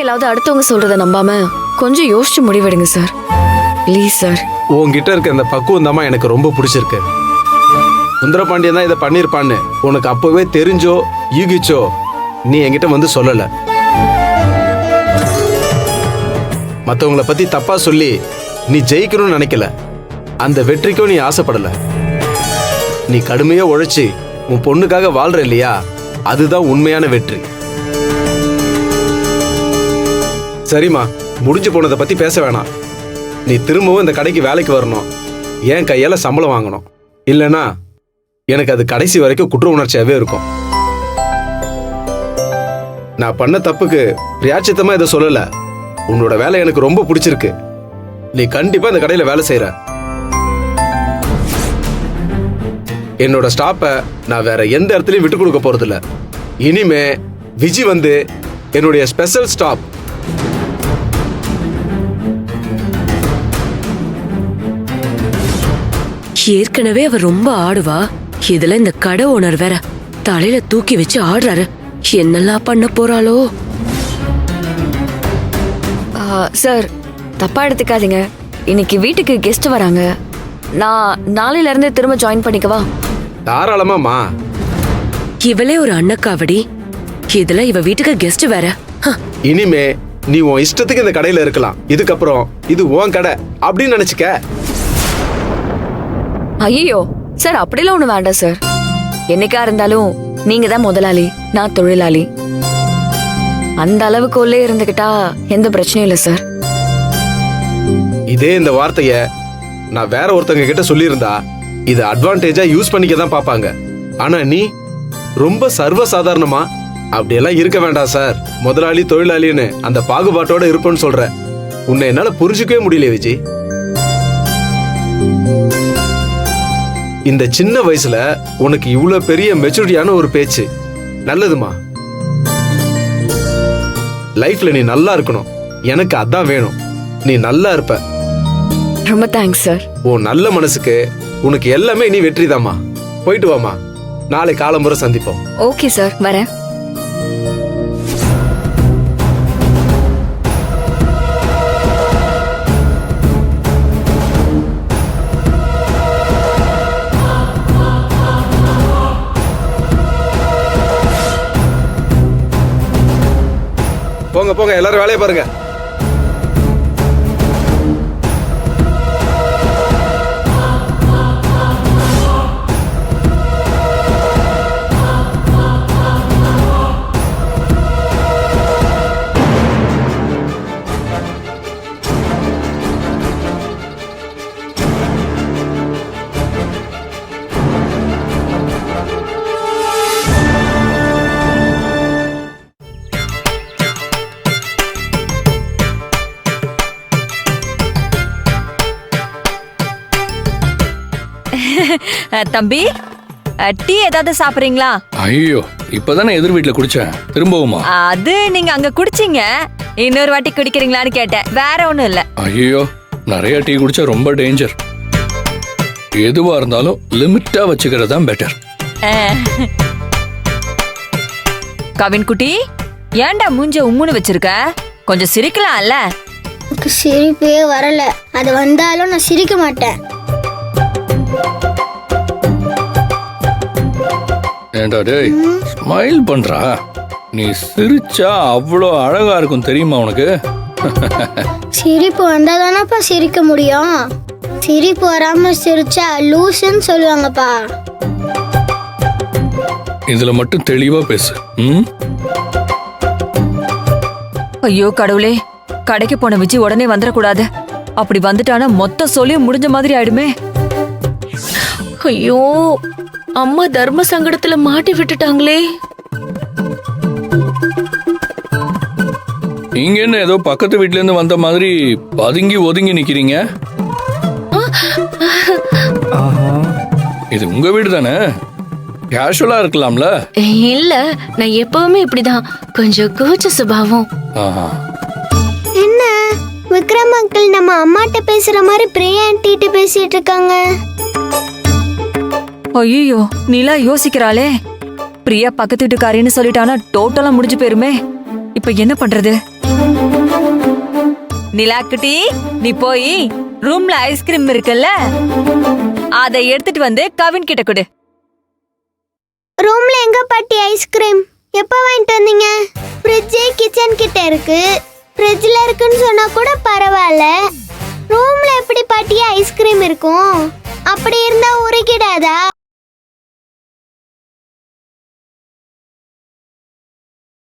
எல்லாவது அடுத்தவங்க சொல்றத நம்பாம கொஞ்சம் யோசிச்சு முடிவெடுங்க சார். Please sir. உன்கிட்ட இருக்க அந்த பக்குவம் தாம்மா எனக்கு ரொம்ப பிடிச்சிருக்கு. சுந்தரபாண்டியன் தான் இதை பண்ணியிருப்பான்னு உனக்கு அப்பவே தெரிஞ்சோ யூகிச்சோ நீ என்கிட்ட வந்து சொல்லல. மற்றவங்கள பத்தி தப்பா சொல்லி நீ ஜெயிக்கணும்னு நினைக்கல. அந்த வெற்றிக்கும் நீ ஆசைப்படல. நீ கடுமையா உழைச்சி உன் பொண்ணுக்காக வாழ்ற இல்லையா, அதுதான் உண்மையான வெற்றி. சரிம்மா, முடிஞ்சு போனதை பத்தி பேச வேணாம். நீ திரும்பவும் இந்த கடைக்கு வேலைக்கு வரணும், என் கையால சம்பளம் வாங்கணும். இல்லைன்னா எனக்கு அது கடைசி வரைக்கும் குற்ற உணர்ச்சியாவே இருக்கும். நான் பண்ண தப்புக்கு பிராயச்சித்தமா இதை சொல்லல. உன்னோட வேலை எனக்கு ரொம்ப பிடிச்சிருக்கு. நீ கண்டிப்பா இந்த கடையில வேலை செய்யற. என்னோட ஸ்டாப்பை நான் வேற எந்த இடத்துலயும் விட்டு கொடுக்க போறதில்ல. இனிமே விஜி வந்து என்னுடைய ஸ்பெஷல் ஸ்டாப். ஏற்கனவே அவ ரொம்ப ஆடுவா, இதுல இந்த கடை ஓனர் வேற தலையில தூக்கி வச்சு ஆடுறாரு. என்னெல்லாம் பண்ண போறாளோ? சார், தப்பா எடுத்துக்காதீங்க. இன்னைக்கு வீட்டுக்கு கெஸ்ட் வராங்க. நான் நாளையில இருந்து திரும்ப ஜாயின் பண்ணிக்கவா? தாராளமாமா. இவளே ஒரு அண்ணக்காவடி, இதுல இவ வீட்டுக்கு கெஸ்ட் வேற. இனிமே நீ உன் இஷ்டத்துக்கு இந்த கடையில இருக்கலாம். இதுக்கப்புறம் இது உன் கடை அப்படின்னு நினைச்சுக்க. ஐயோ சார், அப்படிலாம் ஒண்ணு வேண்டாம் சார். என்னைக்கா இருந்தாலும் நீங்க தான் முதலாளி, நான் தொழிலாளி. அந்த அளவுக்கு உள்ளே இருந்துகிட்டா எந்த பிரச்சனையும் இல்லை சார். இதே இந்த வார்த்தைய நான் வேற ஒருத்தங்க கிட்ட சொல்லியிருந்தா இதை அட்வான்டேஜா யூஸ் பண்ணிக்க தான் பாப்பாங்க. ஆனா நீ ரொம்ப சர்வசாதாரணமா அப்படியெல்லாம் இருக்க வேண்டாம் சார். முதலாளி தொழிலாளின்னு அந்த பாகுபாட்டோட இருப்பேன்னு சொல்ற. உன்னை என்னால புரிஞ்சுக்கவே முடியல விஜய். இந்த சின்ன வயசுல உனக்கு இவ்வளவு பெரிய மெச்சூரிட்டியான ஒரு பேச்சு நல்லதுமா. லைஃப்ல நீ நல்லா இருக்கணும், எனக்கு அதான் வேணும். நீ நல்லா இருப்ப. ரொம்ப தேங்க்ஸ் சார். உன் நல்ல மனசுக்கு உனக்கு எல்லாமே நீ வெற்றிதாம்மா. போயிட்டு வாமா, நாளை காலம்புற சந்திப்போம். ஓகே சார், வரேன். போங்க போங்க, எல்லாரும் வேலையை பாருங்க. தம்பி, டீ ஏதாவது சாப்பிடுறீங்களா? ஐயோ, இப்பதானே எதிர் வீட்டுல குடிச்சேன், திரும்பவுமா? அது நீங்க அங்க குடிச்சீங்க, இன்னொரு வாட்டி குடிக்கிறீங்களான்னு கேட்டேன், வேற ஒண்ணும் இல்ல. ஐயோ, நிறைய டீ குடிச்சா ரொம்ப டேஞ்சர். எதுவா இருந்தாலும் லிமிட்டா வச்சுக்கிறது தான் பெட்டர். கவின் குட்டி, ஏன்டா மூஞ்ச உம்முன்னு வச்சிருக்க? கொஞ்சம் சிரிக்கலாம்ல. சிரிப்பே வரல, அது வந்தாலும் நான் சிரிக்க மாட்டேன். ஏண்டா டேய், ஸ்மைல் பண்றா. நீ சிரிச்சா அவ்வளோ அழகா இருக்கும் தெரியுமா உனக்கு? சிரிப்பு வந்தாதானப்பா சிரிக்க முடியும். சிரிப்பு வராம சிரிச்சா லூசுன்னு சொல்லுவாங்கப்பா. இதுல மட்டும் தெளிவா பேசு. ஐயோ கடவுளே, கடைக்கு போன விஜய் உடனே வந்துடக்கூடாது. அப்படி வந்துட்டானா மொத்த சொல்லியும் முடிஞ்ச மாதிரி ஆயிடுமே. ஐயோ, அம்மா தர்ம சங்கடத்துல மாட்டி விட்டுட்டாங்களே. நீங்க என்ன ஏதோ பக்கத்து வீட்ல இருந்து வந்த மாதிரி பதுங்கி ஒதுங்கி நிக்கிறீங்க? இது உங்க வீடு தானே, கேஷுவலா இருக்கலாம்ல. இல்ல, நான் எப்பவுமே இப்படிதான், கொஞ்சம் கூச்ச சுபாவம். என்ன விக்ரம் அங்கிள் நம்ம அம்மாட்ட பேசுற மாதிரி பிரியா ஆன்ட்டிட்ட பேசிட்டு இருக்காங்க. ஐயோ, நீலா யோசிக்கிறாளே. பிரியா பக்கத்து வீட்டுக்காரின்னு சொல்லிட்டானா டோட்டலா முடிஞ்சு போயிருமே. இப்ப என்ன பண்றது? நிலாக்குட்டி, நீ போய் ரூம்ல ஐஸ்கிரீம் இருக்குல்ல, அதை எடுத்துட்டு வந்து கவின் கிட்ட கொடு. ரூம்ல எங்க பாட்டி ஐஸ்கிரீம்? எப்ப வாங்கிட்டு வந்தீங்க? ஃப்ரிட்ஜ் கிச்சன் கிட்ட இருக்கு. ஃப்ரிட்ஜ்ல இருக்குன்னு சொன்னா கூட பரவாயில்ல. ரூம்ல எப்படி பாட்டி ஐஸ்கிரீம் இருக்கும்? அப்படி இருந்தா உருகிடாதா?